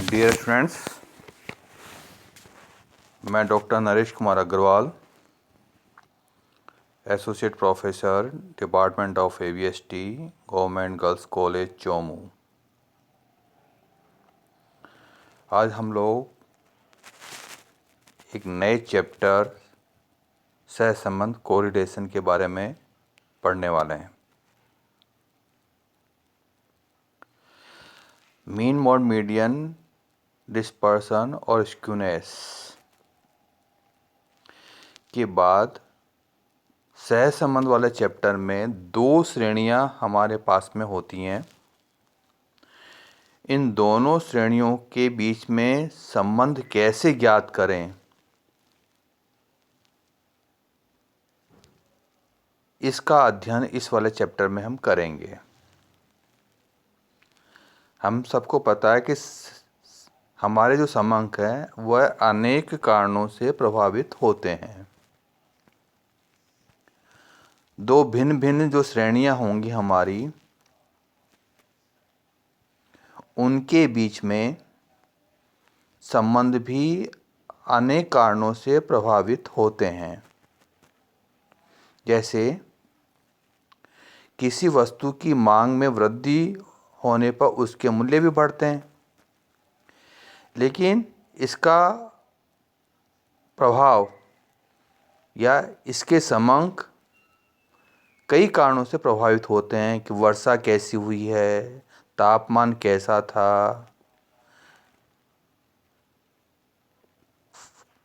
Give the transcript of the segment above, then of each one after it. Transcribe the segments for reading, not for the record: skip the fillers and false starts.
Dear students, मैं doctor Naresh Kumar Agrawal, associate professor, department of ABST, government girls college Chomu. आज हम लोग एक नए चैप्टर सहसंबंध कोरिलेशन के बारे में पढ़ने वाले हैं। मीन मोड मीडियन डिस्पर्सन और स्क्यूनेस के बाद सहसंबंध वाले चैप्टर में दो श्रेणियां हमारे पास में होती हैं। इन दोनों श्रेणियों के बीच में संबंध कैसे ज्ञात करें, इसका अध्ययन इस वाले चैप्टर में हम करेंगे। हम सबको पता है कि हमारे जो समंक हैं वह अनेक कारणों से प्रभावित होते हैं। दो भिन्न भिन्न जो श्रेणियां होंगी हमारी, उनके बीच में संबंध भी अनेक कारणों से प्रभावित होते हैं। जैसे किसी वस्तु की मांग में वृद्धि होने पर उसके मूल्य भी बढ़ते हैं, लेकिन इसका प्रभाव या इसके समंक कई कारणों से प्रभावित होते हैं कि वर्षा कैसी हुई है, तापमान कैसा था,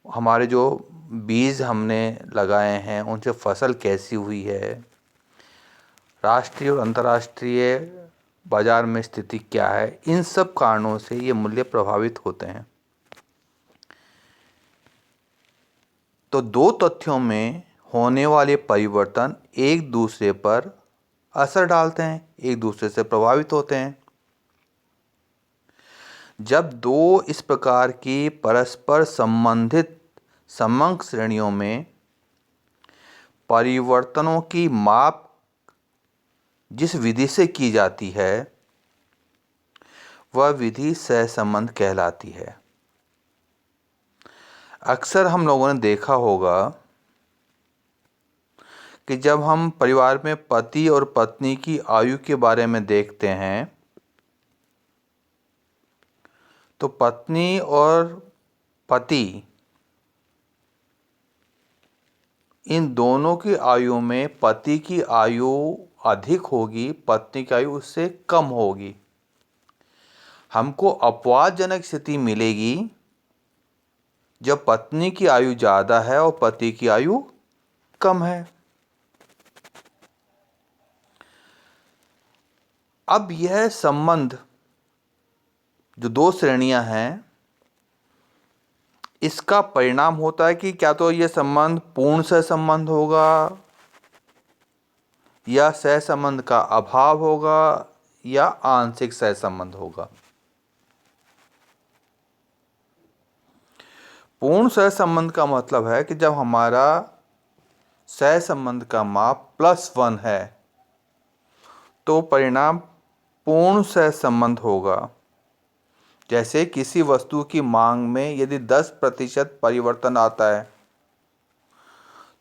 हमारे जो बीज हमने लगाए हैं उनसे फसल कैसी हुई है, राष्ट्रीय और अंतर्राष्ट्रीय बाजार में स्थिति क्या है। इन सब कारणों से ये मूल्य प्रभावित होते हैं। तो दो तथ्यों में होने वाले परिवर्तन एक दूसरे पर असर डालते हैं, एक दूसरे से प्रभावित होते हैं। जब दो इस प्रकार की परस्पर संबंधित समंक श्रेणियों में परिवर्तनों की माप जिस विधि से की जाती है वह विधि सहसंबंध कहलाती है। अक्सर हम लोगों ने देखा होगा कि जब हम परिवार में पति और पत्नी की आयु के बारे में देखते हैं तो पत्नी और पति इन दोनों की आयु में पति की आयु अधिक होगी, पत्नी की आयु उससे कम होगी। हमको अपवादजनक स्थिति मिलेगी जब पत्नी की आयु ज़्यादा है और पति की आयु कम है। अब यह संबंध जो दो श्रेणियां हैं, इसका परिणाम होता है कि क्या तो यह संबंध पूर्ण सहसंबंध होगा या सहसंबंध का अभाव होगा या आंशिक सहसंबंध होगा। पूर्ण सहसंबंध का मतलब है कि जब हमारा सहसंबंध का माप +1 है तो परिणाम पूर्ण सहसंबंध होगा। जैसे किसी वस्तु की मांग में यदि 10% परिवर्तन आता है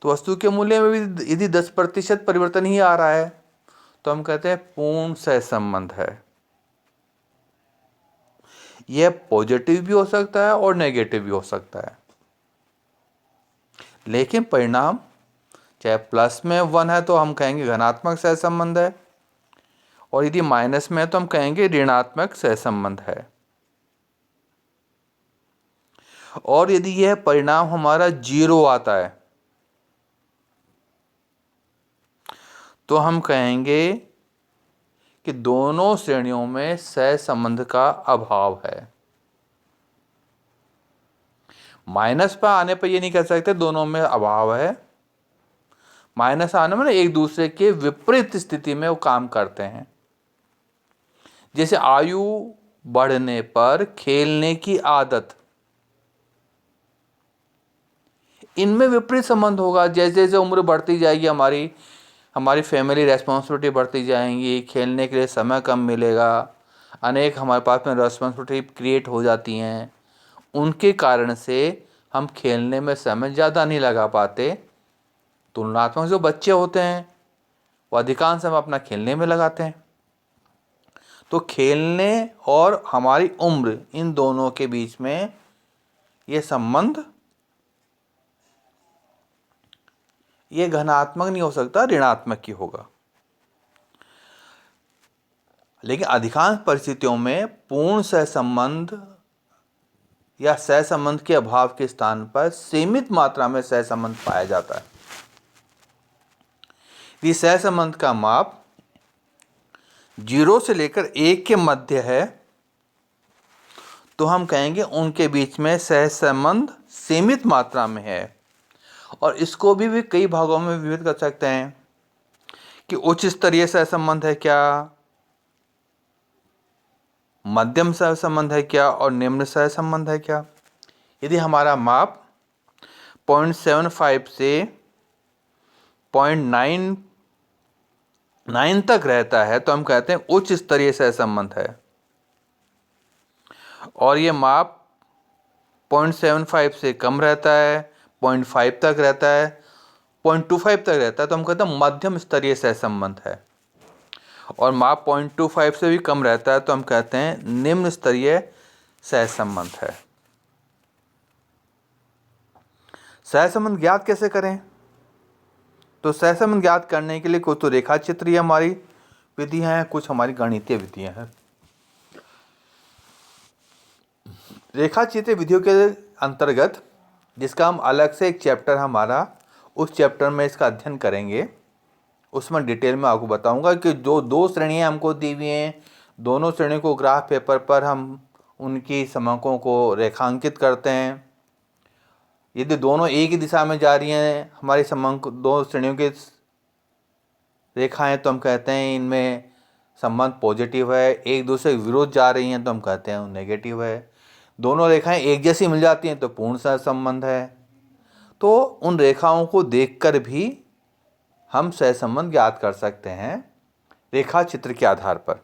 तो वस्तु के मूल्य में भी यदि 10% परिवर्तन ही आ रहा है तो हम कहते हैं पूर्ण सहसंबंध है। यह पॉजिटिव भी हो सकता है और नेगेटिव भी हो सकता है, लेकिन परिणाम चाहे प्लस में 1 है तो हम कहेंगे धनात्मक सहसंबंध है, और यदि माइनस में है तो हम कहेंगे ऋणात्मक सहसंबंध है। और यदि यह परिणाम हमारा 0 आता है तो हम कहेंगे कि दोनों श्रेणियों में सहसंबंध का अभाव है। माइनस पर आने पर यह नहीं कह सकते दोनों में अभाव है। माइनस आने में एक दूसरे के विपरीत स्थिति में वो काम करते हैं। जैसे आयु बढ़ने पर खेलने की आदत, इनमें विपरीत संबंध होगा। जैसे जैसे उम्र बढ़ती जाएगी हमारी फैमिली रेस्पॉन्सिबिलिटी बढ़ती जाएंगी, खेलने के लिए समय कम मिलेगा, अनेक हमारे पास में रेस्पॉन्सिबिलिटी क्रिएट हो जाती हैं, उनके कारण से हम खेलने में समय ज़्यादा नहीं लगा पाते। तुलनात्मक जो बच्चे होते हैं वो अधिकांश समय अपना खेलने में लगाते हैं। तो खेलने और हमारी उम्र, इन दोनों के बीच में ये संबंध ये घनात्मक नहीं हो सकता, ऋणात्मक ही होगा। लेकिन अधिकांश परिस्थितियों में पूर्ण सहसंबंध या सहसंबंध के अभाव के स्थान पर सीमित मात्रा में सहसंबंध पाया जाता है। यदि सहसंबंध का माप 0 से लेकर 1 के मध्य है तो हम कहेंगे उनके बीच में सहसंबंध सीमित मात्रा में है। और इसको भी कई भागों में विभक्त कर सकते हैं कि उच्च स्तरीय सहसंबंध है क्या, मध्यम सहसंबंध है क्या, और निम्न सहसंबंध है क्या। यदि हमारा माप 0.75 से 0.99 तक रहता है तो हम कहते हैं उच्च स्तरीय सहसंबंध है। और ये माप 0.75 से कम रहता है, 0.5 तक रहता है, 0.25 तक रहता है तो हम कहते हैं मध्यम स्तरीय सहसंबंध है। और माप 0.25 से भी कम रहता है तो हम कहते हैं निम्न स्तरीय सहसंबंध है। सहसंबंध ज्ञात कैसे करें? तो सहसंबंध ज्ञात करने के लिए कुछ तो रेखा चित्रीय हमारी विधियां हैं, कुछ हमारी गणितीय विधियां हैं। रेखा चित्रीय विधियों के अंतर्गत, जिसका हम अलग से एक चैप्टर हमारा, उस चैप्टर में इसका अध्ययन करेंगे, उसमें डिटेल में आपको बताऊंगा कि जो 2 श्रेणियां हमको दी हुई हैं, दोनों श्रेणियों को ग्राफ पेपर पर हम उनकी समकों को रेखांकित करते हैं। यदि दोनों एक ही दिशा में जा रही हैं हमारी समक 2 श्रेणियों की रेखाएं तो हम कहते हैं इनमें संबंध पॉजिटिव है। एक दूसरे के विरोध जा रही हैं तो हम कहते हैं नेगेटिव है। दोनों रेखाएं एक जैसी मिल जाती हैं तो पूर्ण सहसंबंध है। तो उन रेखाओं को देखकर भी हम सहसंबंध ज्ञात कर सकते हैं रेखा चित्र के आधार पर।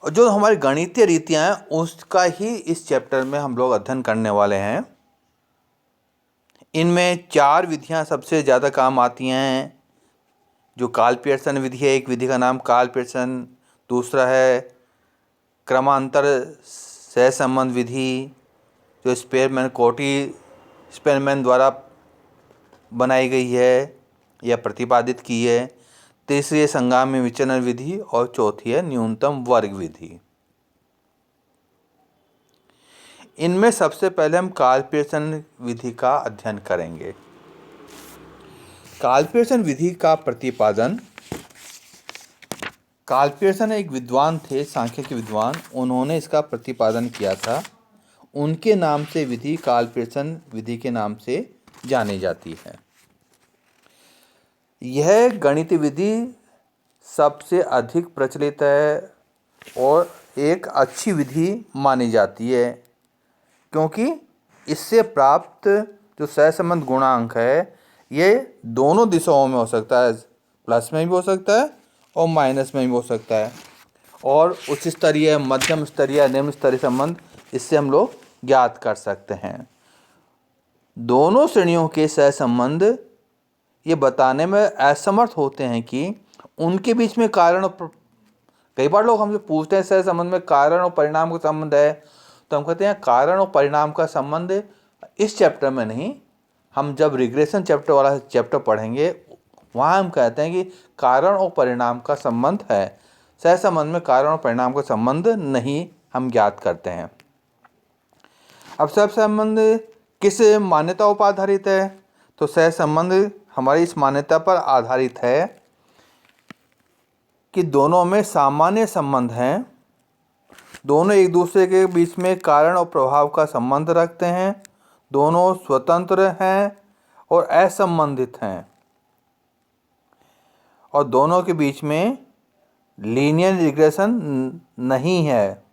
और जो हमारी गणितीय रीतियां हैं उसका ही इस चैप्टर में हम लोग अध्ययन करने वाले हैं। इनमें 4 विधियां सबसे ज़्यादा काम आती हैं। जो कार्ल पियर्सन विधि है, एक विधि का नाम कार्ल पियर्सन, दूसरा है क्रमांतर सहसंबंध विधि जो स्पेरमैन द्वारा बनाई गई है या प्रतिपादित की है, तीसरी है संगाम्य विचलन विधि और चौथी है न्यूनतम वर्ग विधि। इनमें सबसे पहले हम कार्ल पियर्सन विधि का अध्ययन करेंगे। कार्ल पियर्सन विधि का प्रतिपादन, कार्ल पियर्सन एक विद्वान थे, सांख्यिकी विद्वान, उन्होंने इसका प्रतिपादन किया था। उनके नाम से विधि कार्ल पियर्सन विधि के नाम से जानी जाती है। यह गणितीय विधि सबसे अधिक प्रचलित है और एक अच्छी विधि मानी जाती है, क्योंकि इससे प्राप्त जो सहसंबंध गुणांक है ये दोनों दिशाओं में हो सकता है, प्लस में भी हो सकता है और माइनस में भी हो सकता है। और उच्च स्तरीय, मध्यम स्तरीय, निम्न स्तरीय संबंध इससे हम लोग ज्ञात कर सकते हैं। दोनों श्रेणियों के सहसंबंध ये बताने में असमर्थ होते हैं कि उनके बीच में कारण और, कई बार लोग हमसे पूछते हैं सहसंबंध में कारण और परिणाम का संबंध है, तो हम कहते हैं कारण और परिणाम का संबंध इस चैप्टर में नहीं, हम जब रिग्रेशन चैप्टर वाला चैप्टर पढ़ेंगे वहाँ हम कहते हैं कि कारण और परिणाम का संबंध है। सहसंबंध में कारण और परिणाम का संबंध नहीं हम ज्ञात करते हैं। अब सहसंबंध किस मान्यताओं पर आधारित है? तो सहसंबंध हमारी इस मान्यता पर आधारित है कि दोनों में सामान्य संबंध हैं, दोनों एक दूसरे के बीच में कारण और प्रभाव का संबंध रखते हैं, दोनों स्वतंत्र हैं और असंबंधित हैं, और दोनों के बीच में लीनियर रिग्रेशन नहीं है।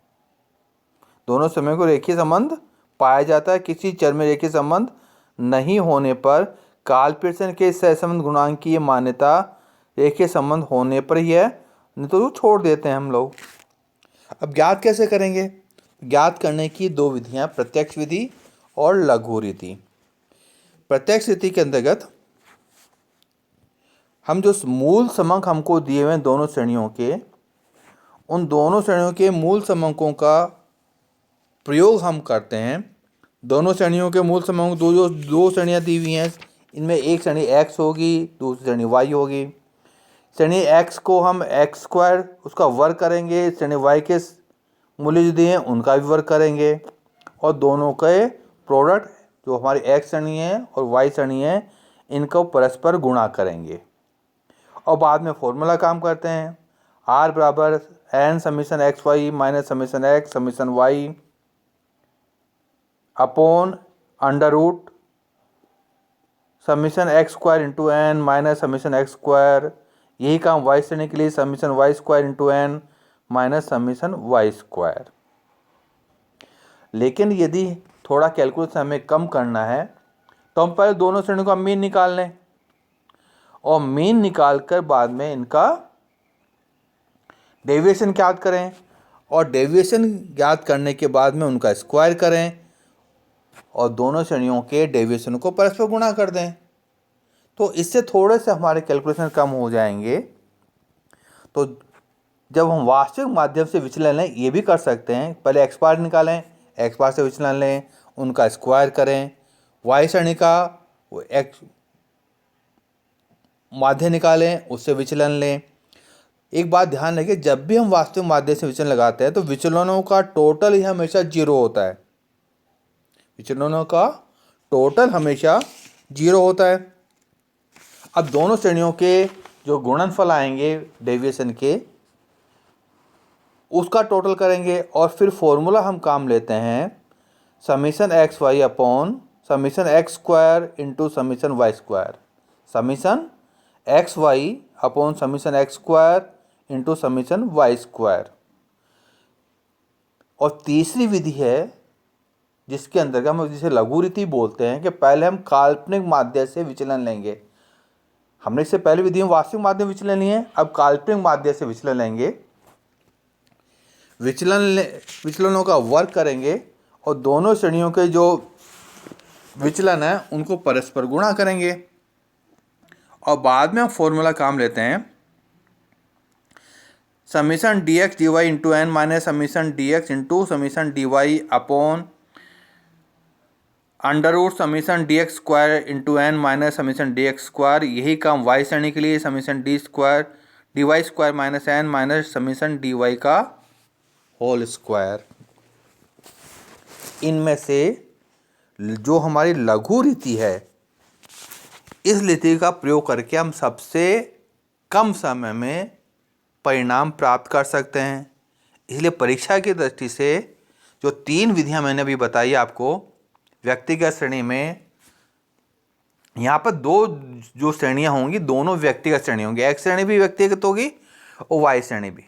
दोनों समय को रेखीय संबंध पाया जाता है। किसी चर में रेखीय संबंध नहीं होने पर कार्ल पियर्सन के सहसंबंध गुणांक की ये मान्यता रेखीय संबंध होने पर ही है, नहीं तो छोड़ देते हैं हम लोग। अब ज्ञात कैसे करेंगे? ज्ञात करने की दो विधियां, प्रत्यक्ष विधि और लघु रीति। प्रत्यक्ष रीति के अंतर्गत हम जो मूल समंक हमको दिए हुए हैं दोनों श्रेणियों के, उन दोनों श्रेणियों के मूल समंकों का प्रयोग हम करते हैं। दोनों श्रेणियों के मूल समंक दो श्रेणियां दी हुई हैं, इनमें एक श्रेणी x होगी, दूसरी श्रेणी y होगी। श्रेणी x को हम x स्क्वायर उसका वर्ग करेंगे, श्रेणी y के मूल्य जो दिए हैं उनका भी वर्ग करेंगे, और दोनों के प्रोडक्ट जो हमारी x श्रेणी है और y श्रेणी है इनको परस्पर गुणा करेंगे, और बाद में फॉर्मूला काम करते हैं। r बराबर n summation x y minus summation x summation y upon under root summation x square into n minus summation x square. यही काम वाई श्रेणी के लिए, summation y square into n minus summation y square. लेकिन यदि थोड़ा calculation हमें कम करना है तो हम पहले दोनों श्रेणियों का मीन निकाल लें, और मीन निकाल कर बाद में इनका डेविएशन ज्ञात करें, और डेविएशन ज्ञात करने के बाद में उनका स्क्वायर करें, और दोनों श्रेणियों के डेविएशन को परस्पर गुणा कर दें। तो इससे थोड़े से हमारे कैलकुलेशन कम हो जाएंगे। तो जब हम वास्तविक माध्यम से विचलन लें, ये भी कर सकते हैं, पहले एक्स बार निकालें, एक्स बार से विचलन लें, उनका स्क्वायर करें, वाई श्रेणी का एक्स माध्य निकालें, उससे विचलन लें। एक बात ध्यान रखिए, जब भी हम वास्तविक माध्य से विचलन लगाते हैं तो विचलनों का टोटल ही हमेशा 0 होता है। विचलनों का टोटल हमेशा 0 होता है। अब दोनों श्रेणियों के जो गुणनफल आएंगे डेविएशन के, उसका टोटल करेंगे, और फिर फॉर्मूला हम काम लेते हैं summation x y upon summation x square into summation y square, summation x y upon summation x square into summation y square. और तीसरी विधि है जिसके अंतर्गत हम जिसे लघु रीति बोलते हैं, कि पहले हम काल्पनिक माध्य से विचलन लेंगे। हमने इससे पहले विधि में वास्तविक माध्य विचलन लिए, अब काल्पनिक माध्य से विचलन लेंगे। विचलनों का वर्ग करेंगे, और दोनों श्रेणियों के जो विचलन है उनको परस्पर गुणा करेंगे, और बाद में हम फॉर्मूला काम लेते हैं summation d x d y into n minus summation d x into summation d y upon under root summation d x square into n minus summation d x square. यही काम वाई श्रेणी के लिए, summation d square d y square minus n minus summation d y का whole square. इनमें से जो हमारी लघु रीति है, इस रीति का प्रयोग करके हम सबसे कम समय में परिणाम प्राप्त कर सकते हैं। इसलिए परीक्षा की दृष्टि से जो 3 विधियां मैंने अभी बताई आपको, व्यक्तिगत श्रेणी में यहाँ पर 2 जो श्रेणियां होंगी दोनों व्यक्तिगत श्रेणी होंगी, एक्स श्रेणी भी व्यक्तिगत होगी और वाई श्रेणी भी।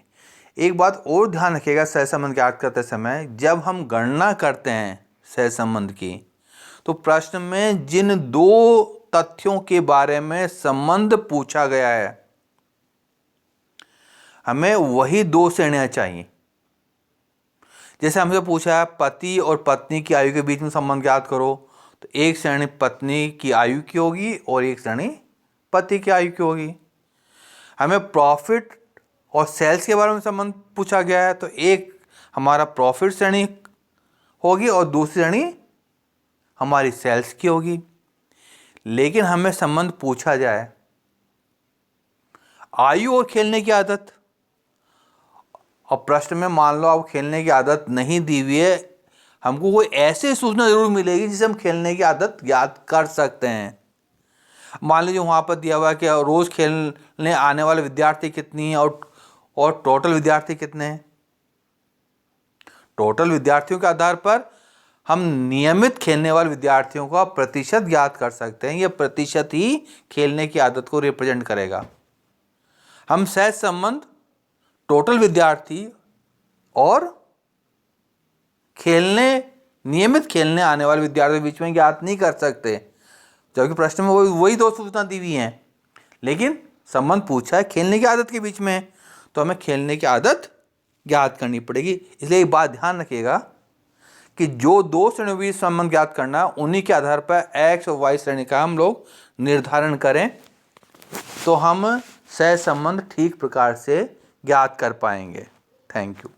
एक बात और ध्यान रखिएगा, सहसंबंध ज्ञात करते समय जब हम गणना करते हैं सहसंबंध की, तो प्रश्न में जिन 2 तथ्यों के बारे में संबंध पूछा गया है, हमें वही 2 श्रेणियां चाहिए। जैसे हमसे पूछा है पति और पत्नी की आयु के बीच में संबंध ज्ञात करो, तो एक श्रेणी पत्नी की आयु की होगी और एक श्रेणी पति की आयु की होगी। हमें प्रॉफिट और सेल्स के बारे में संबंध पूछा गया है, तो एक हमारा प्रॉफिट श्रेणी होगी और दूसरी श्रेणी हमारी सेल्स की होगी। लेकिन हमें संबंध पूछा जाए आयु और खेलने की आदत, और प्रश्न में मान लो आप खेलने की आदत नहीं दी हुई है, हमको कोई ऐसी सूचना जरूर मिलेगी जिससे हम खेलने की आदत याद कर सकते हैं। मान लीजिए वहाँ पर दिया हुआ है कि रोज़ खेलने आने वाले विद्यार्थी कितनी हैं और टोटल विद्यार्थी कितने हैं। टोटल विद्यार्थियों के आधार पर हम नियमित खेलने वाले विद्यार्थियों का प्रतिशत ज्ञात कर सकते हैं। यह प्रतिशत ही खेलने की आदत को रिप्रेजेंट करेगा। हम सहज संबंध टोटल विद्यार्थी और नियमित खेलने आने वाले विद्यार्थियों के बीच में ज्ञात नहीं कर सकते, जबकि प्रश्न में वही 2 सूचना दी हुई हैं, लेकिन संबंध पूछा है खेलने की आदत के बीच में। तो हमें खेलने की आदत ज्ञात करनी पड़ेगी। इसलिए एक बात ध्यान रखिएगा कि जो दो श्रेणियों के बीच संबंध ज्ञात करना है उन्हीं के आधार पर एक्स और वाई श्रेणी का हम लोग निर्धारण करें, तो हम सहसंबंध ठीक प्रकार से ज्ञात कर पाएंगे। Thank you.